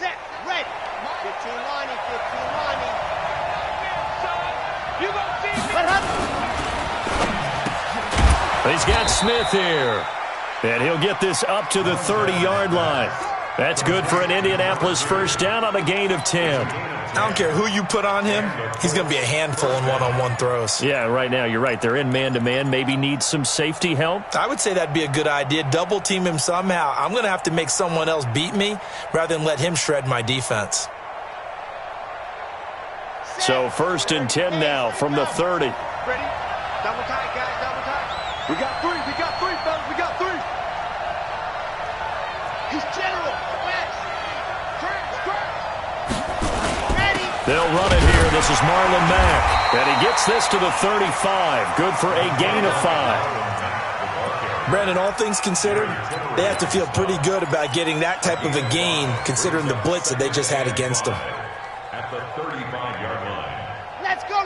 set, ready. 15 lining, 15 lining. You gonna see me? He's got Smith here. And he'll get this up to the 30-yard line. That's good for an Indianapolis first down on a gain of 10. I don't care who you put on him. He's going to be a handful in one-on-one throws. Yeah, right now you're right. They're in man-to-man. Maybe need some safety help. I would say that'd be a good idea. Double team him somehow. I'm going to have to make someone else beat me rather than let him shred my defense. So 1st and 10 now from the 30. Ready? Double tight, guys, double tight. We got three, fellas, we got three. He's general. West. Ready. They'll run it here. This is Marlon Mack. And he gets this to the 35. Good for a gain of 5. Brandon, all things considered, they have to feel pretty good about getting that type of a gain considering the blitz that they just had against them. At the 35-yard line. Let's go.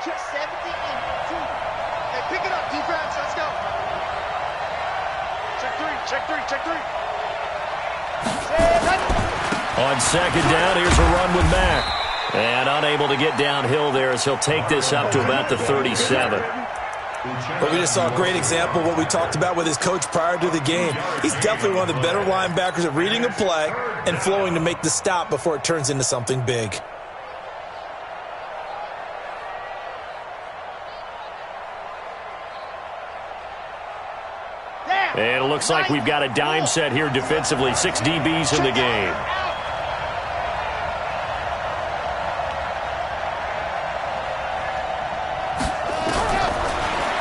Just 70 and 2. Hey, pick it up, defense. Let's go. Check three. On 2nd down, here's a run with Mack. And unable to get downhill there as he'll take this up to about the 37. But we just saw a great example of what we talked about with his coach prior to the game. He's definitely one of the better linebackers at reading a play and flowing to make the stop before it turns into something big. And it looks like we've got a dime set here defensively. 6 DBs in the game.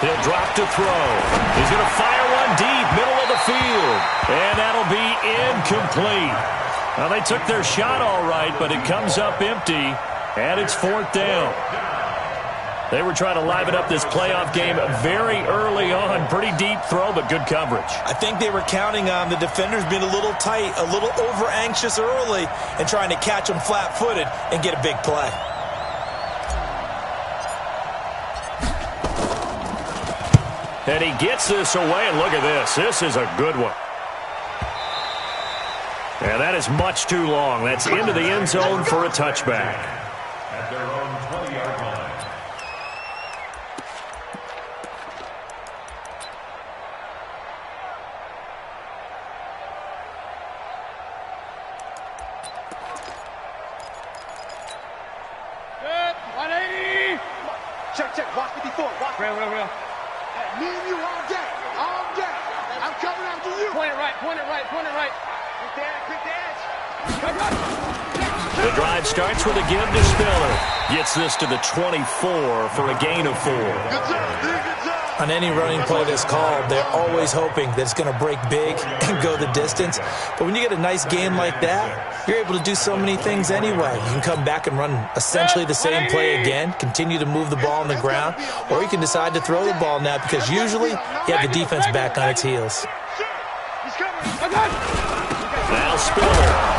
He'll drop to throw. He's going to fire one deep, middle of the field. And that'll be incomplete. Well, they took their shot all right, but it comes up empty. And it's 4th down. They were trying to liven up this playoff game very early on. Pretty deep throw, but good coverage. I think they were counting on the defenders being a little tight, a little over-anxious early, and trying to catch them flat-footed and get a big play. And he gets this away, and look at this. This is a good one. And that is much too long. That's into the end zone for a touchback. At their own 20-yard line. Good. 180. Check. Watch 54. Watch. Real. Me and you all day. I'm coming after you. Point it right. Quick dash. The drive starts with a give to Spiller. Gets this to the 24 for a gain of 4. Good job, dude. Good job. On any running play that's called, they're always hoping that it's going to break big and go the distance. But when you get a nice game like that, you're able to do so many things anyway. You can come back and run essentially the same play again, continue to move the ball on the ground, or you can decide to throw the ball now because usually you have the defense back on its heels. Now Spiller.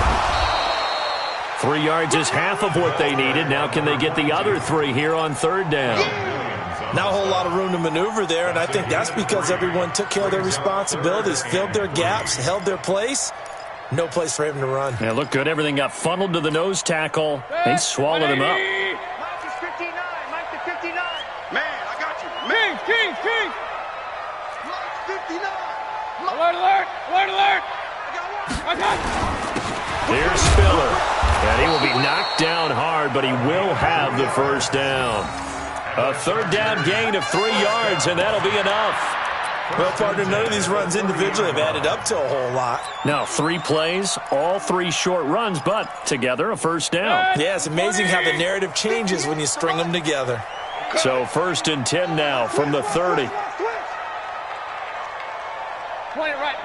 3 yards is half of what they needed. Now can they get the other 3 here on 3rd down? Not a whole lot of room to maneuver there, and I think that's because everyone took care of their responsibilities, filled their gaps, held their place. No place for him to run. Yeah, looked good. Everything got funneled to the nose tackle. They swallowed him up. Mike is 59. Man, I got you. King. Mike's 59. Alert. I got one. Here's Spiller. And he will be knocked down hard, but he will have the first down. A 3rd down gain of 3 yards, and that'll be enough. Well, partner, none of these runs individually have added up to a whole lot. Now, 3 plays, all 3 short runs, but together a first down. Yeah, it's amazing how the narrative changes when you string them together. So 1st and 10 now from the 30. Point it right.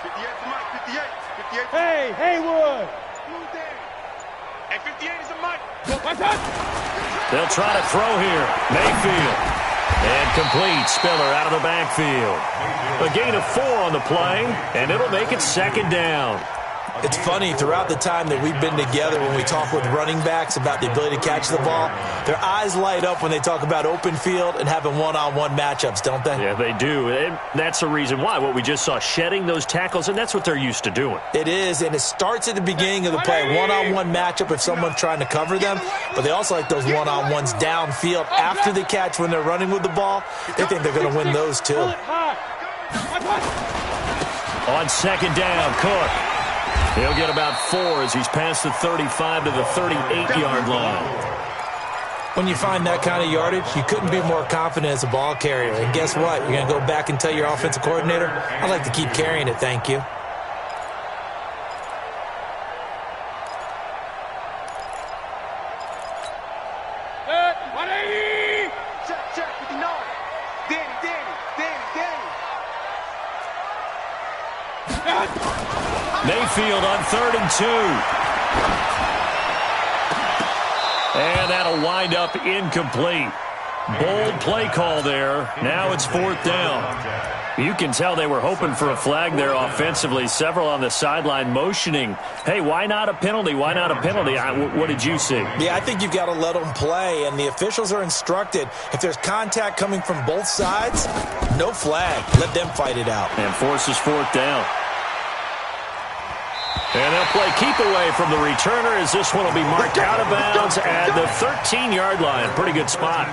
58 to Mike, 58. Hey, Haywood. Hey, 58 is a Mike. They'll try to throw here. Mayfield. And complete. Spiller out of the backfield. A gain of 4 on the play, and it'll make it 2nd down. It's funny, throughout the time that we've been together, when we talk with running backs about the ability to catch the ball, their eyes light up when they talk about open field and having one-on-one matchups, don't they? Yeah, they do. And that's the reason why. What we just saw, shedding those tackles, and that's what they're used to doing. It is, and it starts at the beginning of the play, one-on-one matchup if someone's trying to cover them, but they also like those one-on-ones downfield after the catch when they're running with the ball. They think they're going to win those too. On second down, Cook. He'll get about 4 as he's past the 35 to the 38-yard line. When you find that kind of yardage, you couldn't be more confident as a ball carrier. And guess what? You're going to go back and tell your offensive coordinator, I'd like to keep carrying it, thank you. Mayfield on 3rd and 2. And that'll wind up incomplete. Bold play call there. Now it's 4th down. You can tell they were hoping for a flag there offensively. Several on the sideline motioning, hey, why not a penalty? Why not a penalty? What did you see? Yeah, I think you've got to let them play, and the officials are instructed, if there's contact coming from both sides, no flag. Let them fight it out. And forces 4th down. And they'll play keep away from the returner as this one will be marked out of bounds at the 13-yard line. Pretty good spot.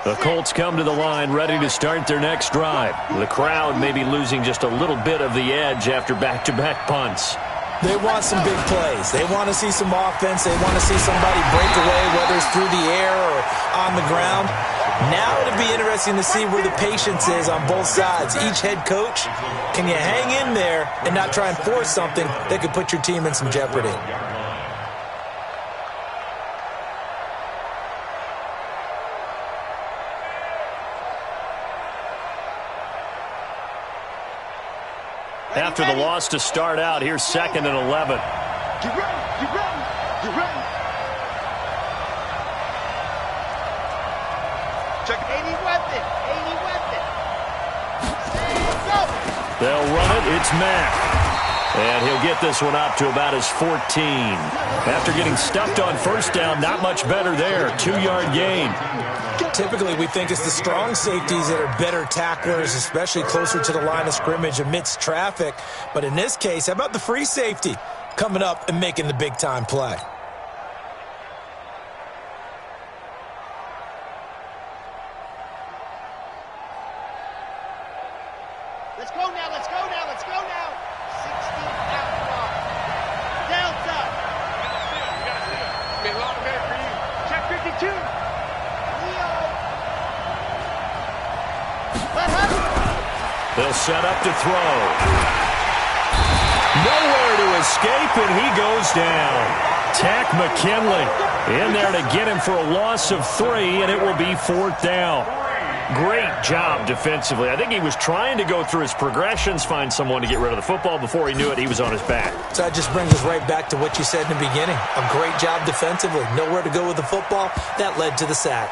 The Colts come to the line ready to start their next drive. The crowd may be losing just a little bit of the edge after back-to-back punts. They want some big plays. They want to see some offense. They want to see somebody break away, whether it's through the air or on the ground. Now it'll be interesting to see where the patience is on both sides. Each head coach, can you hang in there and not try and force something that could put your team in some jeopardy? After the loss to start out, here's 2nd and 11. Get ready, get ready, get ready. Check 80 weapon, 80 weapon. Go. They'll run it. It's Mack. And he'll get this one up to about his 14. After getting stuffed on 1st down, not much better there. 2-yard gain. Typically, we think it's the strong safeties that are better tacklers, especially closer to the line of scrimmage amidst traffic. But in this case, how about the free safety coming up and making the big-time play? Let's go now, let's go now, let's go now. 16 out front. Delta. You gotta steal. It's been a long day for you. Check 52. They'll set up to throw. Nowhere to escape, and he goes down. Tack McKinley in there to get him for a loss of 3, and it will be 4th down. Great job defensively. I think he was trying to go through his progressions, find someone to get rid of the football. Before he knew it, he was on his back. So that just brings us right back to what you said in the beginning. A great job defensively. Nowhere to go with the football. That led to the sack.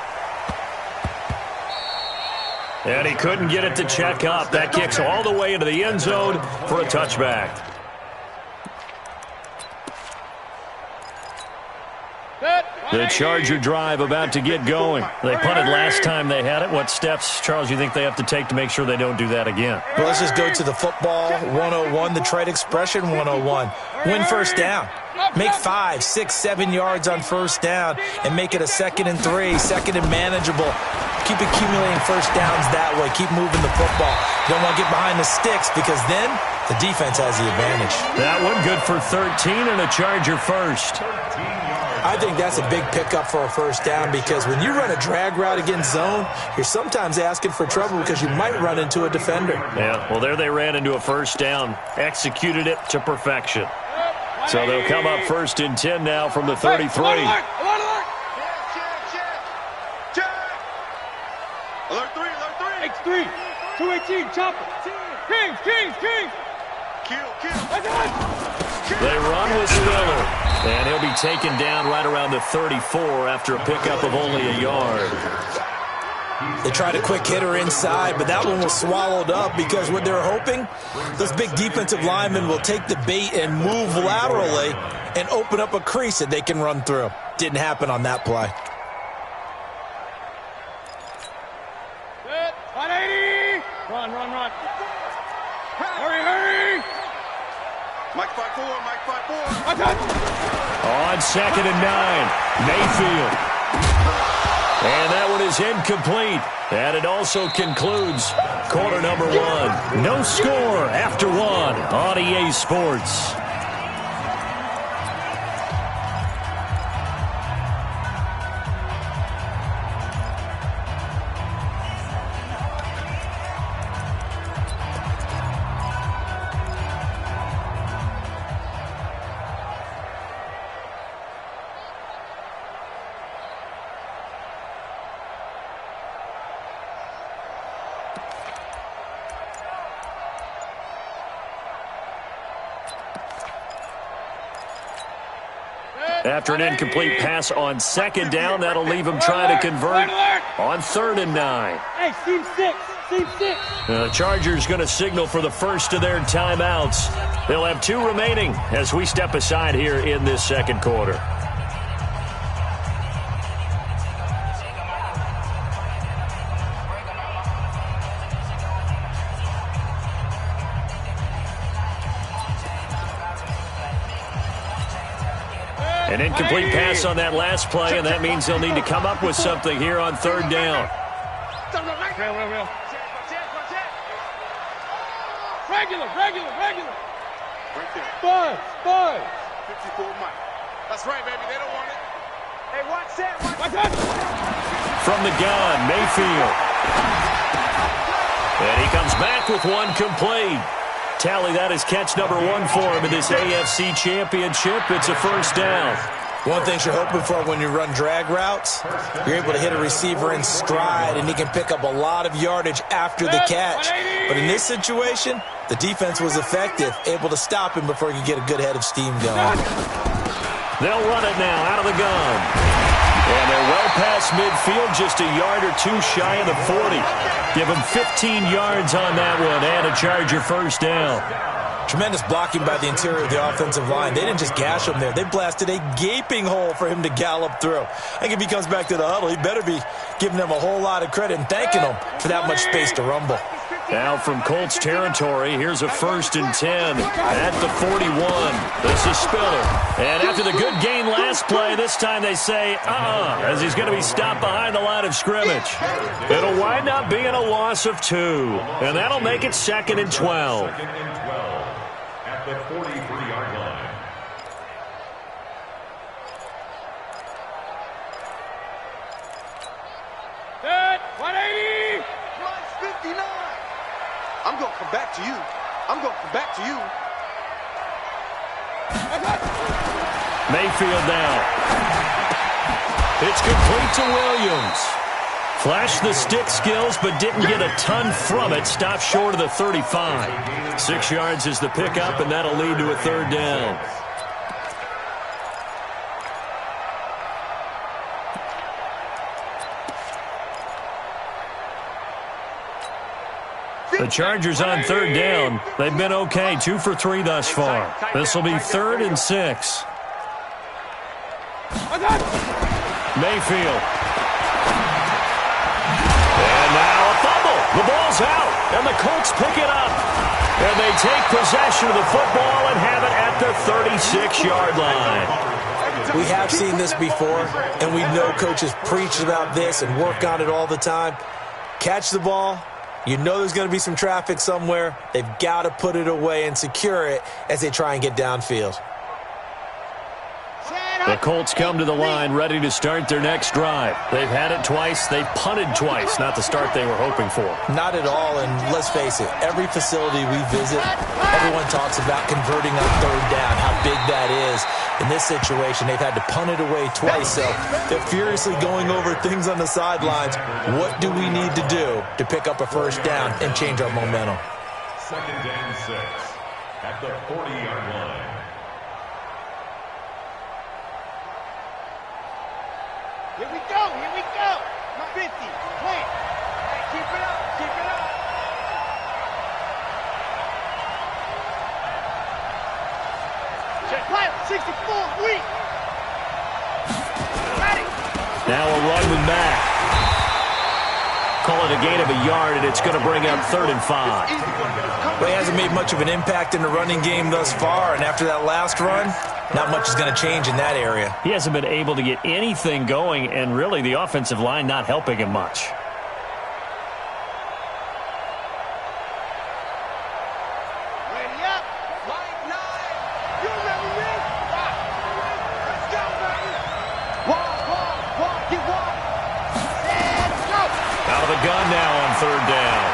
And he couldn't get it to check up. That kicks all the way into the end zone for a touchback. The Charger drive about to get going. They punted last time they had it. What steps, Charles, you think they have to take to make sure they don't do that again? Well, let's just go to the football 101, the trade expression 101. Win 1st down. Make 5, 6, 7 yards on 1st down and make it a 2nd and 3, 2nd and manageable. Keep accumulating 1st downs that way. Keep moving the football. You don't want to get behind the sticks because then the defense has the advantage. That one good for 13 and a Charger first. I think that's a big pickup for a 1st down because when you run a drag route against zone, you're sometimes asking for trouble because you might run into a defender. Yeah, well, there they ran into a 1st down. Executed it to perfection. So they'll come up 1st and 10 now from the 33. Alert 3, alert 3. X3, 218, chopper. Kings. Kill. They run with Spiller, and he'll be taken down right around the 34 after a pickup of only a yard. They tried a quick hitter inside, but that one was swallowed up because what they're hoping, those big defensive linemen will take the bait and move laterally and open up a crease that they can run through. Didn't happen on that play. Good. 180. Run. Hurry. Mike 5-4. On 2nd and 9, Mayfield. And that one is incomplete. And it also concludes quarter number 1. No score after 1 on EA Sports. After an incomplete pass on 2nd down, that'll leave him trying to convert on 3rd and 9. Hey, Team 6. The Chargers going to signal for the first of their timeouts. They'll have 2 remaining as we step aside here in this 2nd quarter. An incomplete pass on that last play, and that means they'll need to come up with something here on 3rd down. Real. Regular. Buzz. 54 Mike. That's right, baby. They don't want it. Hey, watch that. From the gun, Mayfield. And he comes back with one complete. Tally, that is catch number 1 for him in this AFC Championship. It's a 1st down. One thing you're hoping for when you run drag routes, you're able to hit a receiver in stride, and he can pick up a lot of yardage after the catch. But in this situation, the defense was effective, able to stop him before he could get a good head of steam going. They'll run it now out of the gun. And they're well past midfield, just a yard or 2 shy of the 40. Give them 15 yards on that one and a Charger 1st down. Tremendous blocking by the interior of the offensive line. They didn't just gash him there. They blasted a gaping hole for him to gallop through. I think if he comes back to the huddle, he better be giving them a whole lot of credit and thanking them for that much space to rumble. Now from Colts territory, here's a 1st and 10 at the 41. This is Spiller. And after the good gain last play, this time they say, as he's going to be stopped behind the line of scrimmage. It'll wind up being a loss of 2. And that'll make it 2nd and 12. 2nd and 12 at the 43-yard line. Good. 180. Plus 59. I'm going to come back to you. Mayfield now. It's complete to Williams. Flashed the stick skills, but didn't get a ton from it. Stopped short of the 35. 6 yards is the pickup, and that'll lead to a 3rd down. The Chargers on 3rd down. They've been okay, 2 for 3 thus far. This will be 3rd and 6. Mayfield. And now a fumble. The ball's out, and the Colts pick it up. And they take possession of the football and have it at the 36-yard line. We have seen this before, and we know coaches preach about this and work on it all the time. Catch the ball. You know there's going to be some traffic somewhere. They've got to put it away and secure it as they try and get downfield. The Colts come to the line ready to start their next drive. They've had it twice. They've punted twice. Not the start they were hoping for. Not at all, and let's face it, every facility we visit, everyone talks about converting on 3rd down, how big that is. In this situation, they've had to punt it away twice, so they're furiously going over things on the sidelines. What do we need to do to pick up a 1st down and change our momentum? 2nd and 6 at the 40-yard line. Play 64 week. Ready. Now a run with Mack. Call it a gain of a yard, and it's going to bring up 3rd and 5. Well, he hasn't made much of an impact in the running game thus far, and after that last run, not much is going to change in that area. He hasn't been able to get anything going, and really the offensive line not helping him much. Ready up. Line 9. You ready, Rick? Let's go, baby. Walk, get walk. And go. Out of the gun now on 3rd down.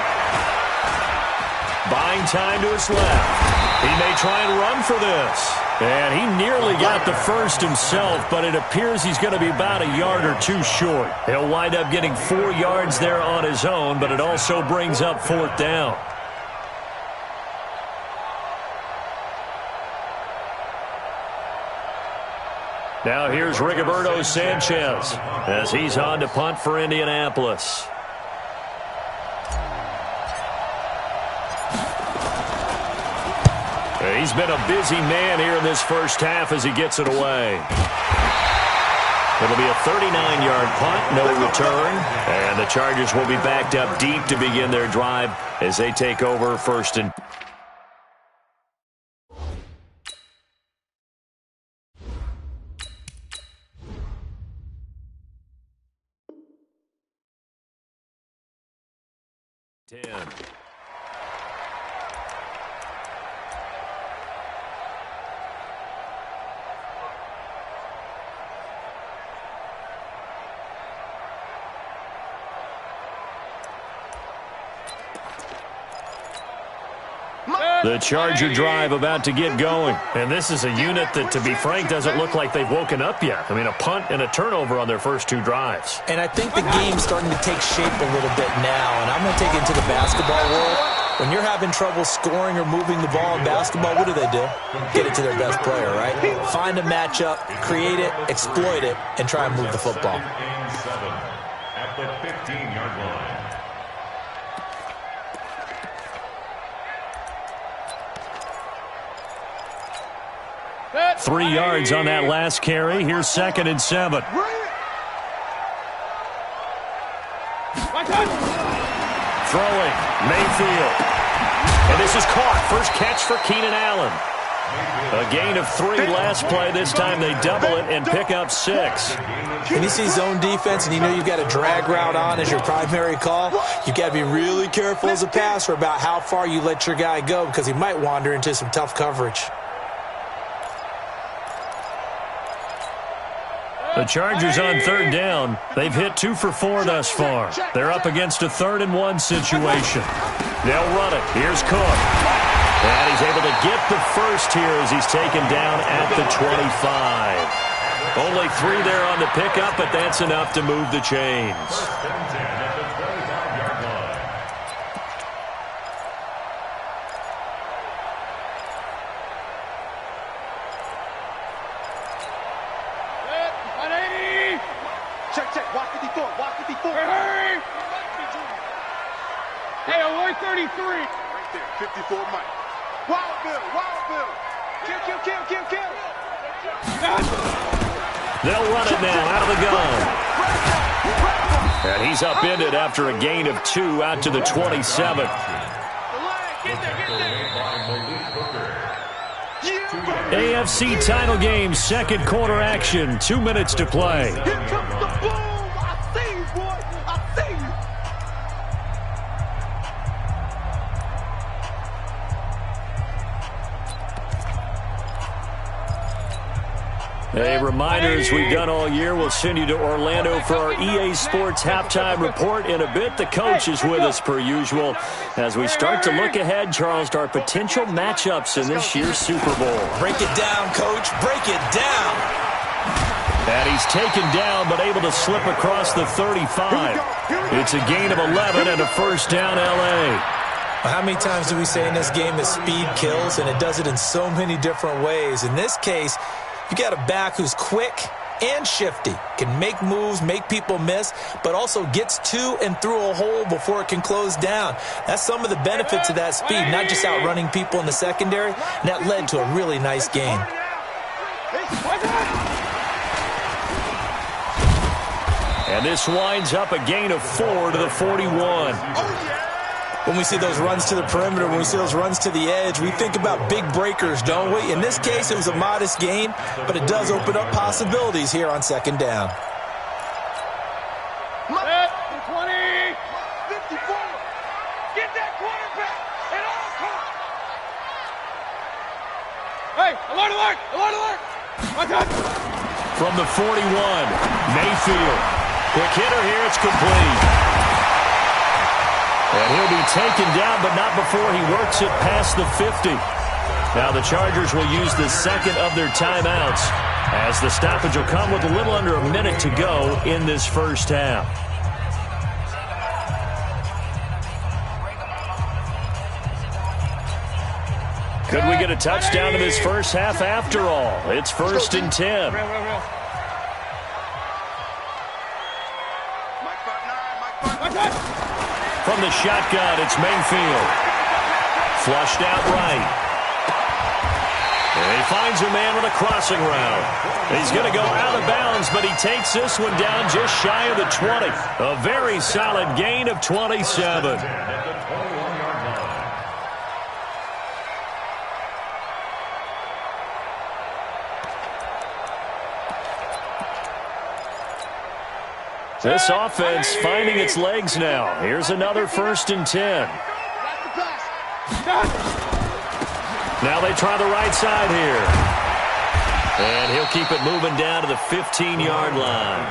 Buying time to his left. He may try and run for this. And he nearly got the first himself, but it appears he's going to be about a yard or two short. He'll wind up getting 4 yards there on his own, but it also brings up 4th down. Now here's Rigoberto Sanchez as he's on to punt for Indianapolis. He's been a busy man here in this first half as he gets it away. It'll be a 39-yard punt, no return. And the Chargers will be backed up deep to begin their drive as they take over 1st and 10. The Charger drive about to get going. And this is a unit that, to be frank, doesn't look like they've woken up yet. I mean, a punt and a turnover on their first 2 drives. And I think the game's starting to take shape a little bit now. And I'm going to take it into the basketball world. When you're having trouble scoring or moving the ball in basketball, what do? Get it to their best player, right? Find a matchup, create it, exploit it, and try and move the football. At the 15-yard line. 3 yards on that last carry. Here's 2nd and 7. Throwing, Mayfield. And this is caught. First catch for Keenan Allen. A gain of 3 last play. This time they double it and pick up 6. When you see zone defense and you know you've got a drag route on as your primary call, you've got to be really careful as a passer about how far you let your guy go because he might wander into some tough coverage. The Chargers on 3rd down. They've hit 2 for 4 thus far. They're up against a 3rd and 1 situation. They'll run it. Here's Cook. And he's able to get the first here as he's taken down at the 25. Only 3 there on the pickup, but that's enough to move the chains. Check. Watch 54. Watch 54. Hey! Hey, alert 33. Right there. 54 Mike. Wild Bill. Kill. They'll run it now out of the gun. And he's upended after a gain of 2 out to the 27. AFC title game, 2nd quarter action. 2 minutes to play. Here comes the boom. I see you, boy. I see you. A reminder, as we've done all year, we'll send you to Orlando for our EA Sports halftime report in a bit. The coach is with us per usual as we start to look ahead, Charles, to our potential matchups in this year's Super Bowl. Break it down, Coach. Break it down. And he's taken down but able to slip across the 35. It's a gain of 11 and a first down, L.A. How many times do we say in this game that speed kills, and it does it in so many different ways? In this case, you got a back who's quick and shifty, can make moves, make people miss, but also gets to and through a hole before it can close down. That's some of the benefits of that speed, not just outrunning people in the secondary, and that led to a really nice game. And this winds up a gain of 4 to the 41. When we see those runs to the perimeter, when we see those runs to the edge, we think about big breakers, don't we? In this case, it was a modest gain, but it does open up possibilities here on second down. 20, 54. Get that quarterback at all costs. Hey, alert, alert, alert, alert. My God. From the 41, Mayfield. Quick hitter here, it's complete. And he'll be taken down, but not before he works it past the 50. Now the Chargers will use the second of their timeouts, as the stoppage will come with a little under a minute to go in this first half. Could we get a touchdown in this first half after all? It's 1st and 10. From the shotgun, it's Mayfield. Flushed out right. And he finds a man with a crossing route. He's going to go out of bounds, but he takes this one down just shy of the 20. A very solid gain of 27. This offense finding its legs now. Here's another 1st and 10. Now they try the right side here. And he'll keep it moving down to the 15-yard line.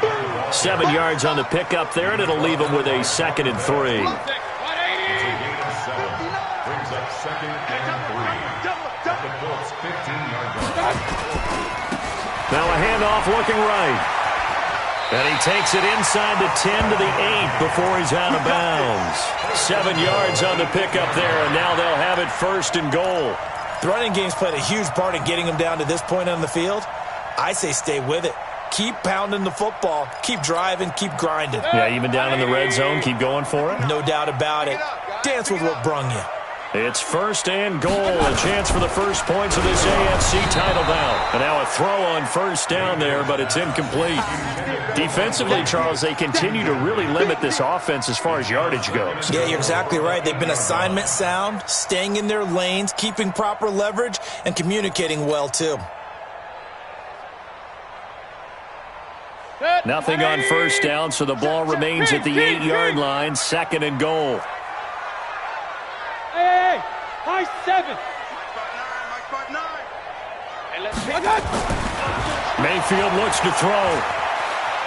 7 yards on the pickup there, and it'll leave him with a 2nd and 3. Brings up 2nd and 3. At the Colts 15-yard line. Now a handoff looking right. And he takes it inside the 10 to the 8 before he's out of bounds. 7 yards on the pickup there, and now they'll have it 1st and goal. The running game's played a huge part in getting him down to this point on the field. I say stay with it. Keep pounding the football. Keep driving. Keep grinding. Yeah, even down in the red zone, keep going for it. No doubt about it. Dance with what brung you. It's 1st and goal, a chance for the first points of this AFC title bout. And now a throw on 1st down there, but it's incomplete. Defensively, Charles, they continue to really limit this offense as far as yardage goes. Yeah, you're exactly right. They've been assignment sound, staying in their lanes, keeping proper leverage, and communicating well, too. Nothing on 1st down, so the ball remains at the 8-yard line, 2nd and goal. Hey, high 7. Mayfield looks to throw.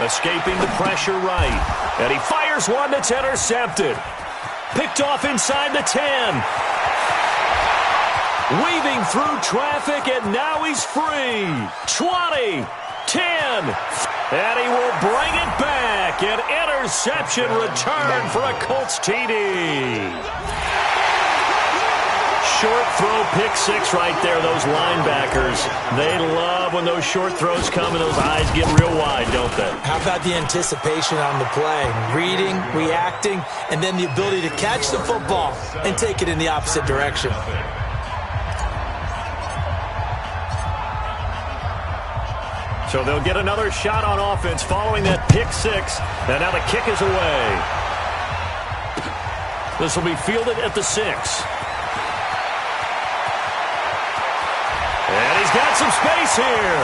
Escaping the pressure right. And he fires one that's intercepted. Picked off inside the 10. Weaving through traffic, and now he's free. 20, 10. And he will bring it back. An interception return for a Colts TD. Short throw, pick 6 right there, those linebackers. They love when those short throws come and those eyes get real wide, don't they? How about the anticipation on the play? Reading, reacting, and then the ability to catch the football and take it in the opposite direction. So they'll get another shot on offense following that pick 6. And now the kick is away. This will be fielded at the 6. And he's got some space here.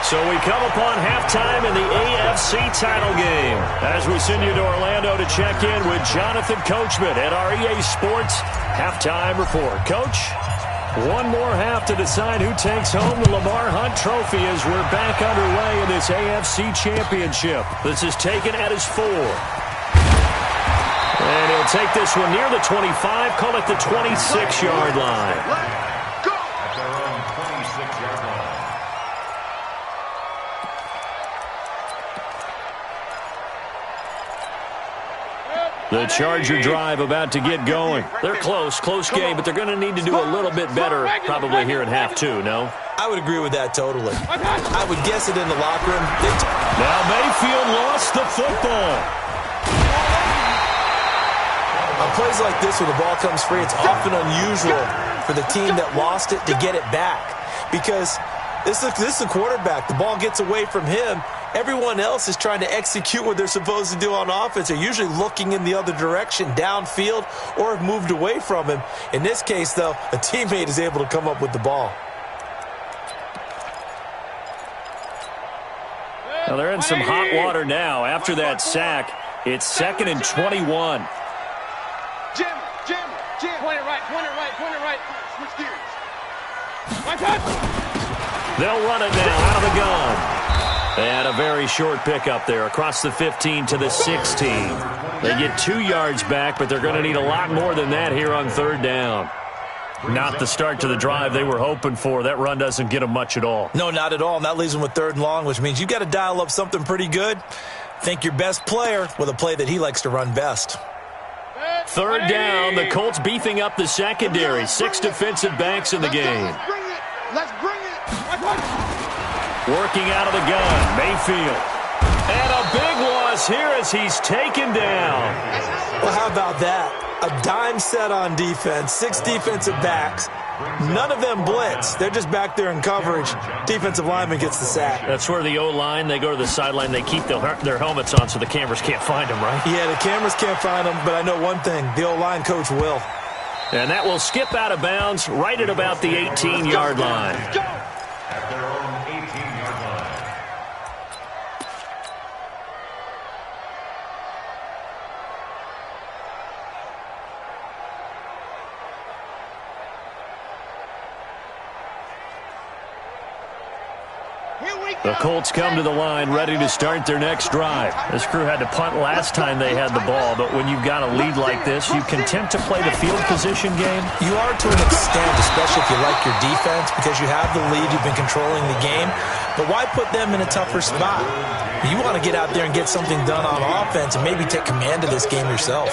So we come upon halftime in the AFC title game as we send you to Orlando to check in with Jonathan Coachman at our EA Sports Halftime Report. Coach, one more half to decide who takes home the Lamar Hunt Trophy as we're back underway in this AFC Championship. This is taken at his 4. And he'll take this one near the 25, call it the 26-yard line. At their own 26-yard line. The Charger drive about to get going. They're close game, but they're going to need to do a little bit better probably here in half 2, no? I would agree with that totally. I would guess it in the locker room. Now Mayfield lost the football. On plays like this, when the ball comes free, it's often unusual for the team that lost it to get it back. Because this is a quarterback. The ball gets away from him. Everyone else is trying to execute what they're supposed to do on offense. They're usually looking in the other direction, downfield, or have moved away from him. In this case, though, a teammate is able to come up with the ball. Well, they're in some hot water now. After that sack, it's 2nd and 21. Jim. Point it right. Switch gears. Right touch. They'll run it now out of the gun. And a very short pickup there across the 15 to the 16. They get 2 yards back, but they're going to need a lot more than that here on 3rd down. Not the start to the drive they were hoping for. That run doesn't get them much at all. No, not at all. And that leaves them with 3rd and long, which means you've got to dial up something pretty good. Think your best player with a play that he likes to run best. 3rd down, the Colts beefing up the secondary. 6 defensive backs in the game. Let's bring it. Working out of the gun, Mayfield. And a big loss here as he's taken down. Well, how about that? A dime set on defense, 6 defensive backs. None of them blitz. They're just back there in coverage. Defensive lineman gets the sack. That's where the O-line, they go to the sideline, they keep their helmets on so the cameras can't find them, right? Yeah, the cameras can't find them, but I know one thing. The O-line coach will. And that will skip out of bounds right at about the 18-yard line. At their own 18-yard line. The Colts come to the line ready to start their next drive. This crew had to punt last time they had the ball, but when you've got a lead like this, you can attempt to play the field position game. You are to an extent, especially if you like your defense, because you have the lead, you've been controlling the game. But why put them in a tougher spot? You want to get out there and get something done on offense and maybe take command of this game yourself.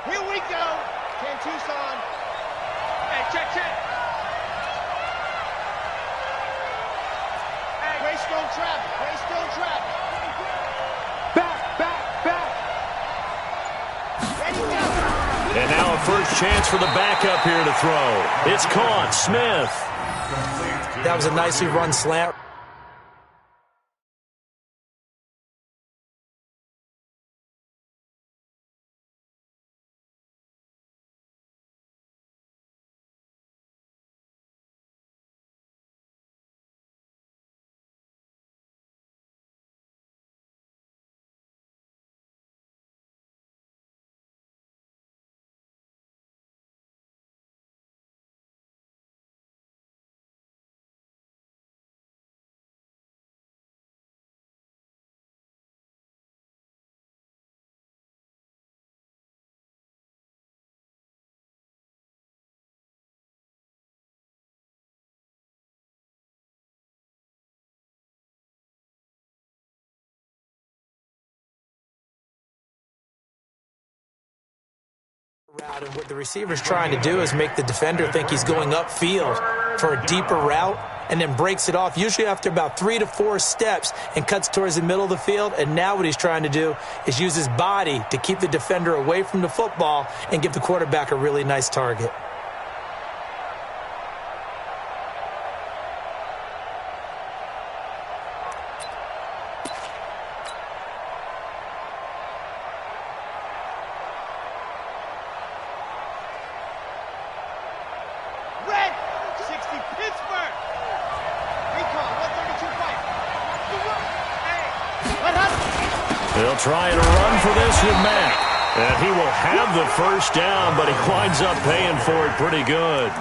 Here we go. Can Tucson. Hey, check. Hey, Greystone traffic. Back. Ready, go. And now a first chance for the backup here to throw. It's caught. Smith. That was a nicely run slant. Route, and what the receiver's trying to do is make the defender think he's going upfield for a deeper route and then breaks it off, usually after about 3 to 4 steps, and cuts towards the middle of the field. And now what he's trying to do is use his body to keep the defender away from the football and give the quarterback a really nice target. They'll try and run for this with Matt. And he will have the first down, but he winds up paying for it pretty good.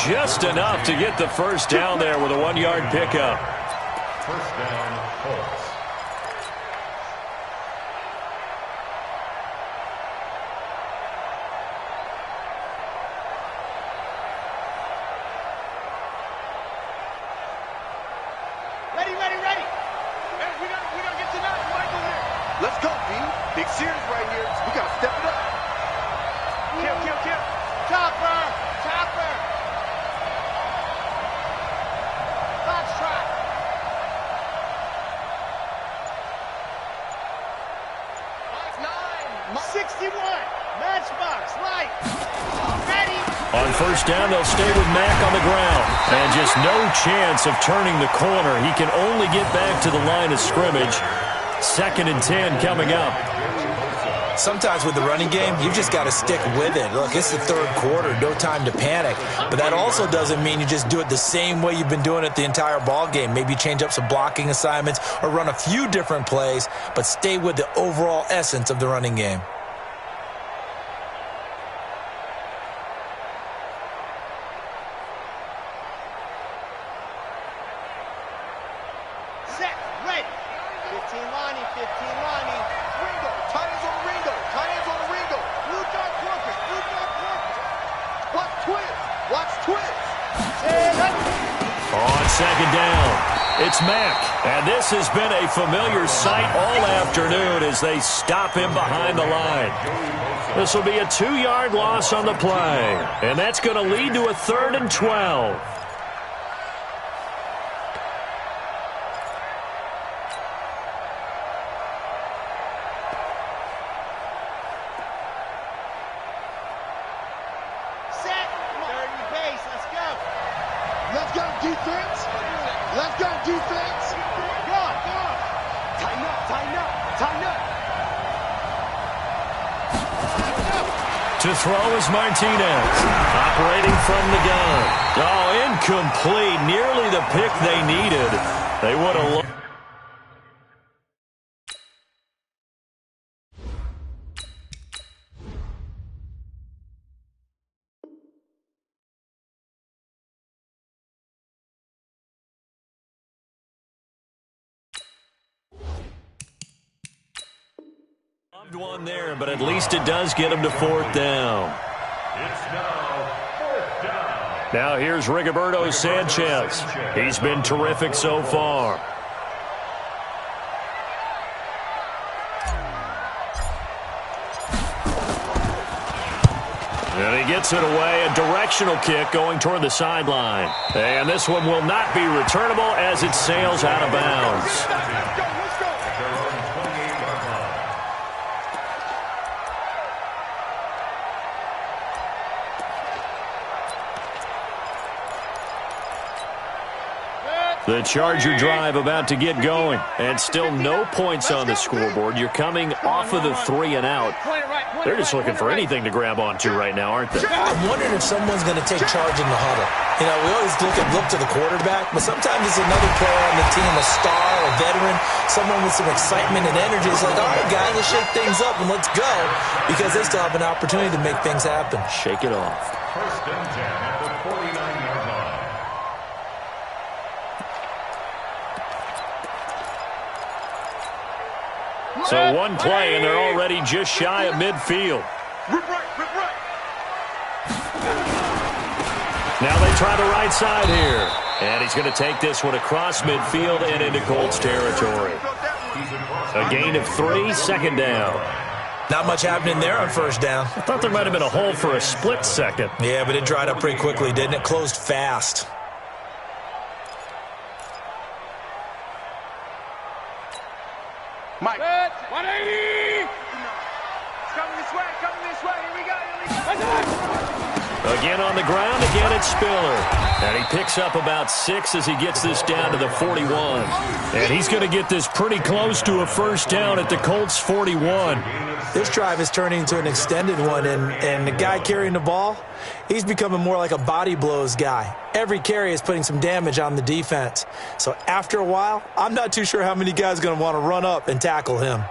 Just enough to get the first down there with a 1-yard pickup. First down, Colts. Ready. Hey, we gotta get to that, Michael here. Let's go, B. Big series right here. We got to step it up. Kill. Chopper. Foxtrot. Nine. 61. Matchbox. Right. Ready. On first down, they'll stay with Mack on the ground. And just no chance of turning the corner. He can only get back to the line of scrimmage. 2nd and 10 coming up. Sometimes with the running game, you've just got to stick with it. Look, it's the 3rd quarter, no time to panic. But that also doesn't mean you just do it the same way you've been doing it the entire ball game. Maybe change up some blocking assignments or run a few different plays, but stay with the overall essence of the running game. Set. Ready. 15 Lonnie. Ringo. Tight ends on Ringo. Blue dot Corpus. Watch twist. On 2nd down, it's Mack. And this has been a familiar sight all afternoon as they stop him behind the line. This will be a 2-yard loss on the play. And that's going to lead to a 3rd and 12. Defense. Go. Tighten up. To throw is Martinez. Operating from the gun. Oh, incomplete. Nearly the pick they needed. They would have looked. One there, but at least it does get him to 4th down. It's now 4th down. Now here's Rigoberto Sanchez. He's been terrific so far. And he gets it away, a directional kick going toward the sideline. And this one will not be returnable as it sails out of bounds. The Charger drive about to get going, and still no points on the scoreboard. You're coming off of the 3 and out. They're just looking for anything to grab onto right now, aren't they? I'm wondering if someone's going to take charge in the huddle. You know, we always look to the quarterback, but sometimes it's another player on the team, a star, a veteran, someone with some excitement and energy. It's like, all right, guys, let's shake things up and let's go, because they still have an opportunity to make things happen. Shake it off. 1st and 10 at the 49-yard line. So one play, and they're already just shy of midfield. Rip right. Now they try the right side here. And he's going to take this one across midfield and into Colts territory. A gain of 3, 2nd down. Not much happening there on 1st down. I thought there might have been a hole for a split second. Yeah, but it dried up pretty quickly, didn't it? Closed fast. Mike. 180. It's coming this way. Here we go. Again on the ground. Again it's Spiller. And he picks up about 6 as he gets this down to the 41. And he's going to get this pretty close to a 1st down at the Colts 41. This drive is turning into an extended one, and the guy carrying the ball, he's becoming more like a body blows guy. Every carry is putting some damage on the defense. So after a while, I'm not too sure how many guys are going to want to run up and tackle him.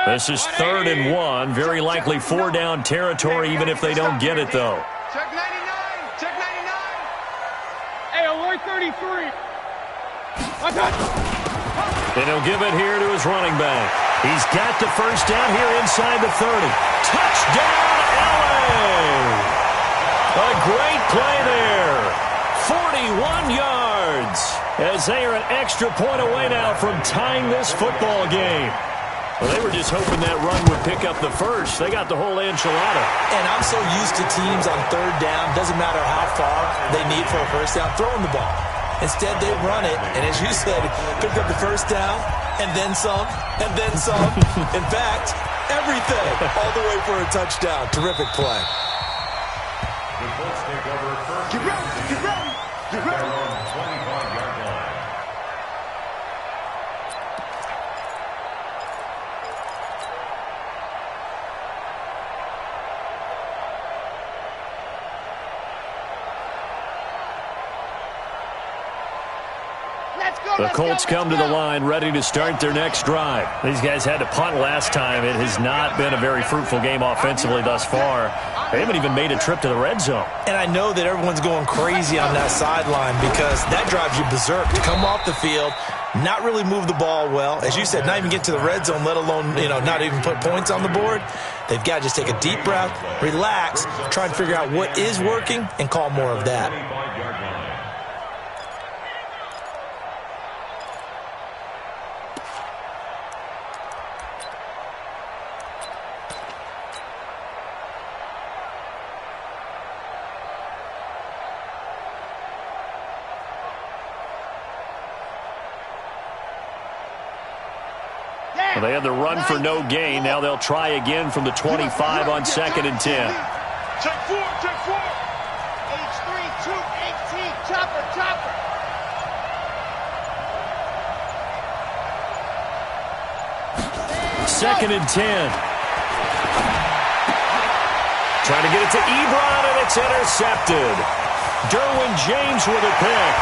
This is 3rd and 1. Very likely 4-down territory, even if they don't get it, though. Check 99. Hey, alert 33. And he'll give it here to his running back. He's got the 1st down here inside the 30. Touchdown, LA! A great play there. 41 yards as they are an extra point away now from tying this football game. Well, they were just hoping that run would pick up the first. They got the whole enchilada. And I'm so used to teams on third down, doesn't matter how far they need for a first down, throwing the ball. Instead, they run it, and as you said, picked up the first down, and then some, and then some. In fact, everything, all the way for a touchdown. Terrific play. The Colts take over first. Get ready, get ready, get ready. They're on the 25-yard line. The Colts come to the line ready to start their next drive. These guys had to punt last time. It has not been a very fruitful game offensively thus far. They haven't even made a trip to the red zone. And I know that everyone's going crazy on that sideline because that drives you berserk to come off the field, not really move the ball well. As you said, not even get to the red zone, let alone, not even put points on the board. They've got to just take a deep breath, relax, try and figure out what is working, and call more of that. 25-yard line. Well, they had the run for no gain. Now they'll try again from the 25 on 2nd and 10. Check four, check four. H3, 218, chopper, chopper. Second and 10. Trying to get it to Ebron, and it's intercepted. Derwin James with a pick.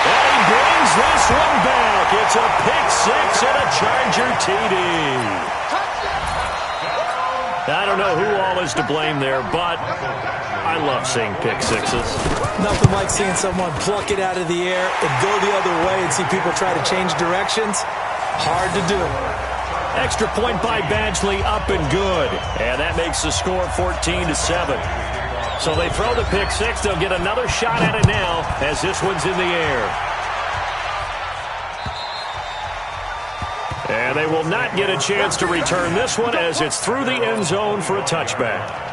And he brings this one back. It's a pick 6 and a Charger TD. I don't know who all is to blame there, but I love seeing pick 6s. Nothing like seeing someone pluck it out of the air and go the other way and see people try to change directions. Hard to do. Extra point by Badgley, up and good. And that makes the score 14-7. So they throw the pick 6. They'll get another shot at it now as this one's in the air. And they will not get a chance to return this one as it's through the end zone for a touchback.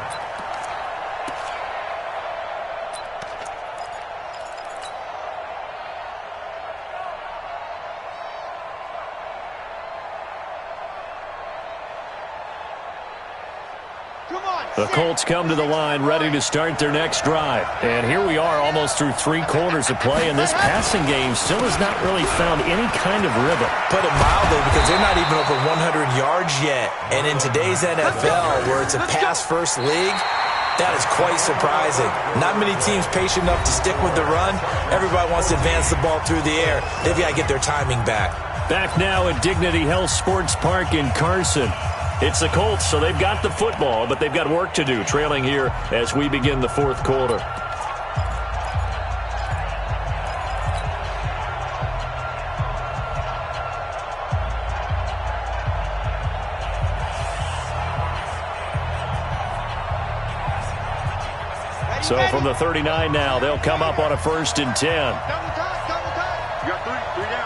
The Colts come to the line ready to start their next drive. And here we are almost through 3 quarters of play, and this passing game still has not really found any kind of rhythm. Put it mildly, because they're not even over 100 yards yet. And in today's NFL, where it's a pass-first league, that is quite surprising. Not many teams patient enough to stick with the run. Everybody wants to advance the ball through the air. They've got to get their timing back. Back now at Dignity Health Sports Park in Carson. It's the Colts, so they've got the football, but they've got work to do, trailing here as we begin the 4th quarter. So from the 39 now, they'll come up on a 1st and 10. Double time. You got 3 down.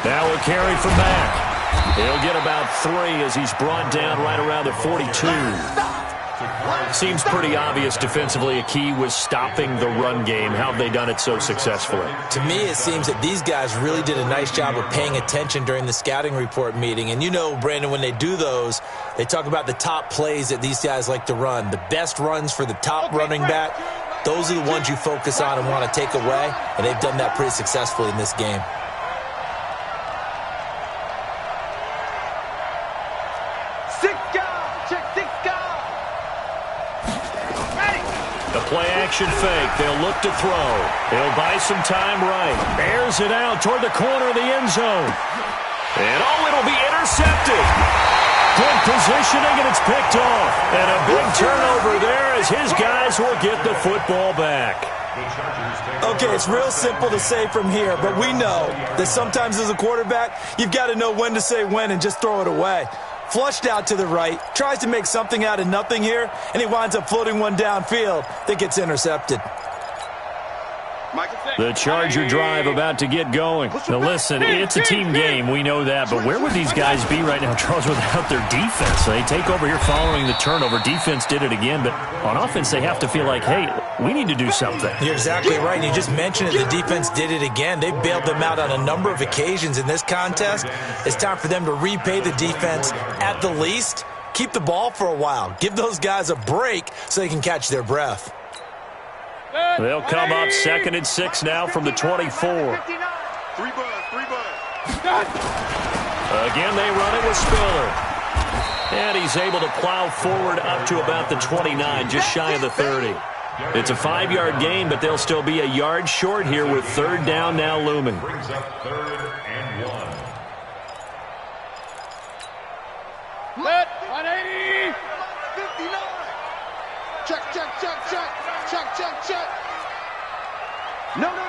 Now a carry from Mack. He'll get about 3 as he's brought down right around the 42. Seems pretty obvious defensively a key was stopping the run game. How have they done it so successfully? To me, it seems that these guys really did a nice job of paying attention during the scouting report meeting. And you know, Brandon, when they do those, they talk about the top plays that these guys like to run. The best runs for the top running back, those are the ones you focus on and want to take away. And they've done that pretty successfully in this game. Play-action fake. They'll look to throw. They'll buy some time right. Airs it out toward the corner of the end zone. And, it'll be intercepted. Good positioning, and it's picked off. And a big turnover there as his guys will get the football back. Okay, it's real simple to say from here, but we know that sometimes as a quarterback, you've got to know when to say when and just throw it away. Flushed out to the right, tries to make something out of nothing here, and he winds up floating one downfield that gets intercepted. The Charger drive about to get going. Now listen, it's a team game. We know that. But where would these guys be right now, Charles, without their defense? They take over here following the turnover. Defense did it again. But on offense, they have to feel like, hey, we need to do something. You're exactly right. You just mentioned it. The defense did it again. They bailed them out on a number of occasions in this contest. It's time for them to repay the defense at the least. Keep the ball for a while. Give those guys a break so they can catch their breath. They'll come up 2nd and 6 now from the 24. Three buzz. Again, they run it with Spiller. And he's able to plow forward up to about the 29, just shy of the 30. It's a 5-yard gain, but they'll still be a yard short here with 3rd down now looming. Brings up 3rd and 1. Let 180. 59. Check. No. Off.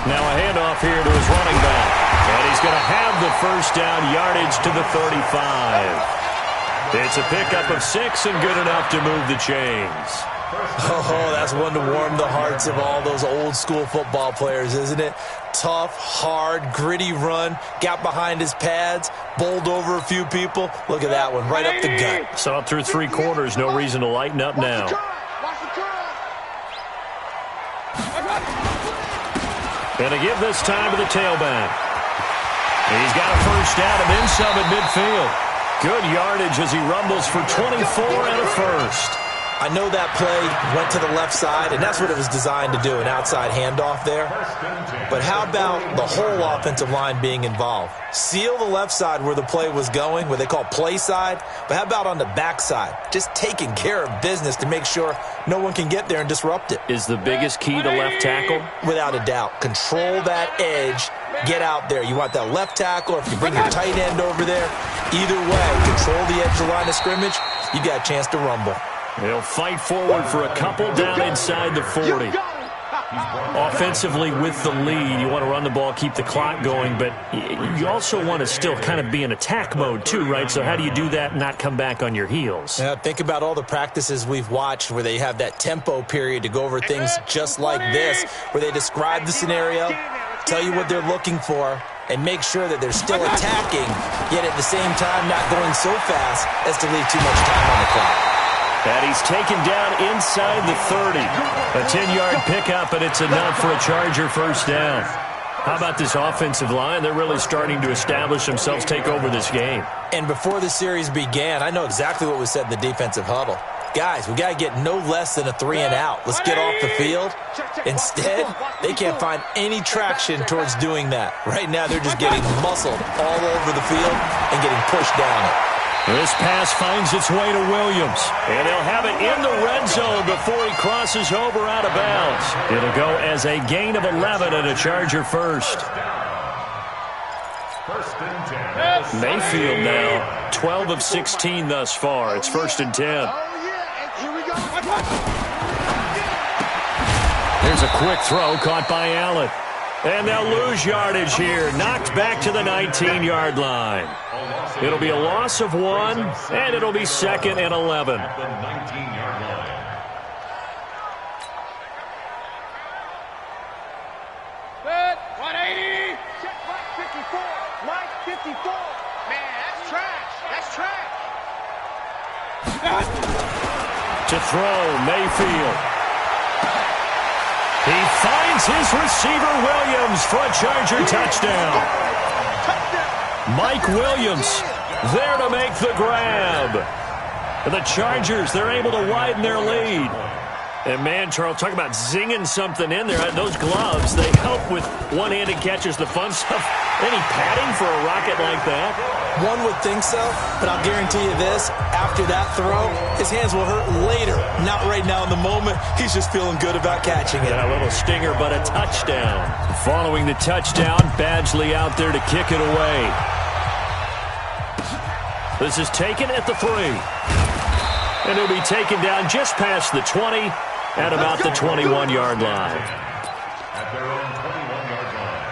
Now a handoff here to his running back. And he's going to have the 1st down yardage to the 35. It's a pickup of 6 and good enough to move the chains. Oh, that's one to warm the hearts of all those old-school football players, isn't it? Tough, hard, gritty run, got behind his pads, bowled over a few people. Look at that one, right up the gut. Saw it through 3 quarters, no reason to lighten up now. And to give this time to the tailback. He's got a 1st down and then some at midfield. Good yardage as he rumbles for 24 and a 1st. I know that play went to the left side, and that's what it was designed to do, an outside handoff there. But how about the whole offensive line being involved? Seal the left side where the play was going, what they call play side, but how about on the back side? Just taking care of business to make sure no one can get there and disrupt it. Is the biggest key to left tackle? Without a doubt. Control that edge. Get out there. You want that left tackle, or if you bring your tight end over there, either way, control the edge of the line of scrimmage, you got a chance to rumble. They'll fight forward for a couple down inside the 40. Offensively with the lead, you want to run the ball, keep the clock going, but you also want to still kind of be in attack mode too, right? So how do you do that and not come back on your heels? Yeah, think about all the practices we've watched where they have that tempo period to go over things just like this, where they describe the scenario, tell you what they're looking for, and make sure that they're still attacking, yet at the same time not going so fast as to leave too much time on the clock. And he's taken down inside the 30. A 10-yard pickup, and it's enough for a Charger 1st down. How about this offensive line? They're really starting to establish themselves, take over this game. And before the series began, I know exactly what was said in the defensive huddle. Guys, we got to get no less than a 3-and-out. Let's get off the field. Instead, they can't find any traction towards doing that. Right now, they're just getting muscled all over the field and getting pushed down it. This pass finds its way to Williams. And they'll have it in the red zone before he crosses over out of bounds. It'll go as a gain of 11 and a Charger 1st. Mayfield now 12 of 16 thus far. It's 1st and 10. There's a quick throw caught by Allen. And they'll lose yardage here. Knocked back to the 19-yard line. It'll be a loss of 1, and it'll be 2nd and 11. At the 19-yard line. Good. 180. Check Mike 54. Man, that's trash. To throw, Mayfield. He finds his receiver, Williams, for a Charger touchdown. Mike Williams there to make the grab. The Chargers, they're able to widen their lead. And, man, Charles, talk about zinging something in there. Those gloves, they help with one-handed catches, the fun stuff. Any padding for a rocket like that? One would think so, but I'll guarantee you this. After that throw, his hands will hurt later. Not right now in the moment. He's just feeling good about catching it. Yeah, a little stinger, but a touchdown. Following the touchdown, Badgley out there to kick it away. This is taken at the 3. And it'll be taken down just past the 20 at about the 21-yard line. At their own 21-yard line.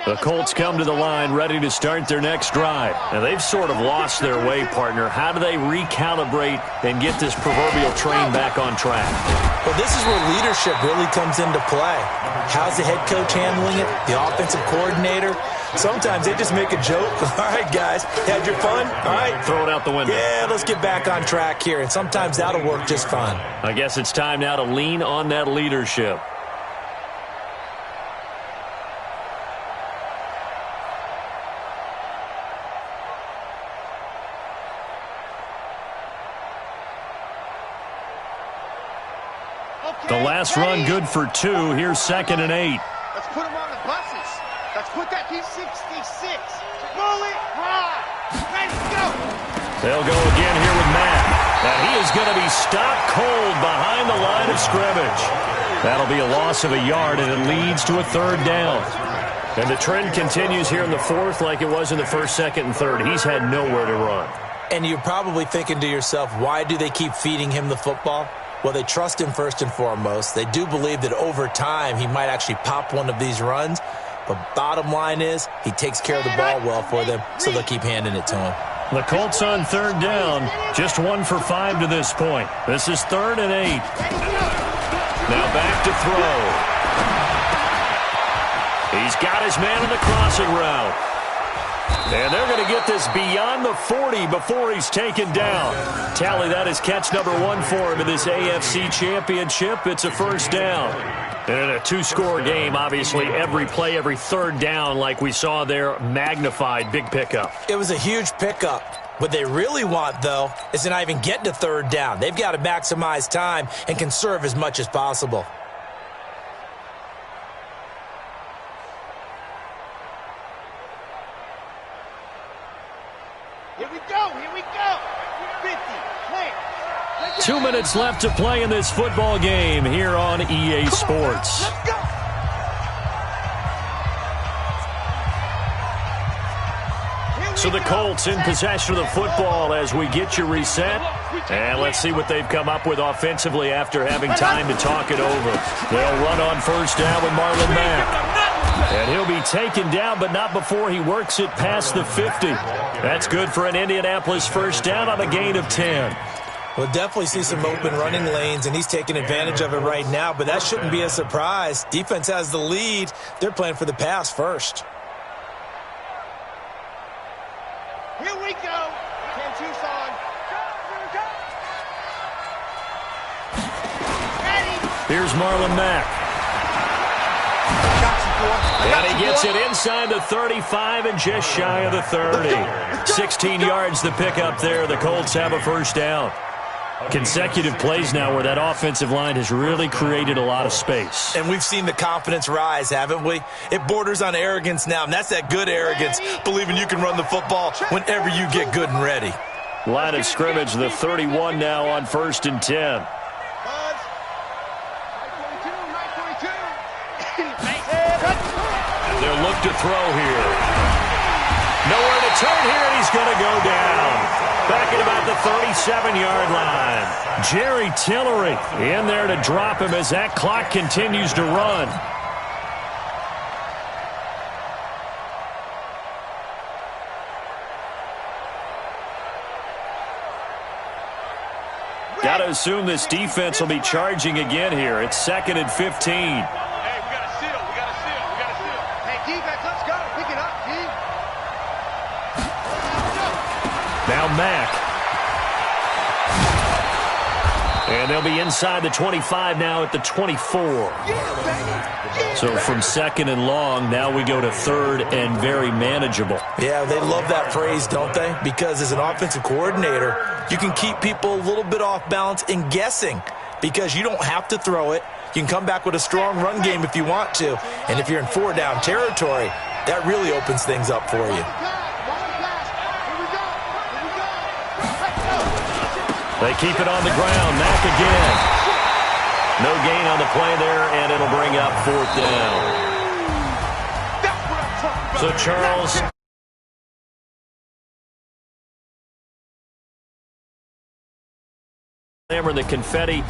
The Colts come to the line ready to start their next drive. Now, they've sort of lost their way, partner. How do they recalibrate and get this proverbial train back on track? Well, this is where leadership really comes into play. How's the head coach handling it? The offensive coordinator? Sometimes they just make a joke. All right, guys, had your fun? All right. Throw it out the window. Yeah, let's get back on track here. And sometimes that'll work just fine. I guess it's time now to lean on that leadership. The last run good for 2. Here's 2nd and 8. Let's put them on the buses. Let's put that P66. Roll it, ride. Ready to go. They'll go again here with Matt. And he is going to be stopped cold behind the line of scrimmage. That'll be a loss of a yard, and it leads to a 3rd down. And the trend continues here in the 4th like it was in the 1st, 2nd, and 3rd. He's had nowhere to run. And you're probably thinking to yourself, why do they keep feeding him the football? Well, they trust him first and foremost. They do believe that over time he might actually pop one of these runs. But bottom line is he takes care of the ball well for them, so they'll keep handing it to him. The Colts on 3rd down. Just 1 for 5 to this point. This is 3rd and 8. Now back to throw. He's got his man in the crossing route. And they're going to get this beyond the 40 before he's taken down. Tally, that is catch number 1 for him in this AFC Championship. It's a 1st down. And in a 2-score game, obviously, every play, every 3rd down, like we saw there, magnified, big pickup. It was a huge pickup. What they really want, though, is to not even get to 3rd down. They've got to maximize time and conserve as much as possible. Here we go. 50, play. 2 minutes left to play in this football game here on EA Sports. Let's go. So the Colts in possession of the football as we get you reset. And let's see what they've come up with offensively after having time to talk it over. They'll run on 1st down with Marlon Mack. And he'll be taken down, but not before he works it past the 50. That's good for an Indianapolis 1st down on a gain of 10. We'll definitely see some open running lanes, and he's taking advantage of it right now, but that shouldn't be a surprise. Defense has the lead. They're playing for the pass first. Here we go. Ken Tucson. Ready. Here's Marlon Mack. And he gets it inside the 35 and just shy of the 30. 16 yards to pick up there. The Colts have a 1st down. Consecutive plays now where that offensive line has really created a lot of space. And we've seen the confidence rise, haven't we? It borders on arrogance now, and that's that good arrogance, believing you can run the football whenever you get good and ready. Line of scrimmage, the 31 now on 1st and 10. They'll look to throw here. Nowhere to turn here, and he's going to go down. Back at about the 37-yard line. Jerry Tillery in there to drop him as that clock continues to run. Got to assume this defense will be charging again here. It's 2nd and 15. Now Mack. And they'll be inside the 25 now at the 24. So from 2nd and long, now we go to 3rd and very manageable. Yeah, they love that phrase, don't they? Because as an offensive coordinator, you can keep people a little bit off balance and guessing because you don't have to throw it. You can come back with a strong run game if you want to. And if you're in 4-down territory, that really opens things up for you. They keep it on the ground. Mack again. No gain on the play there, and it'll bring up 4th down. So Charles, hammer the confetti.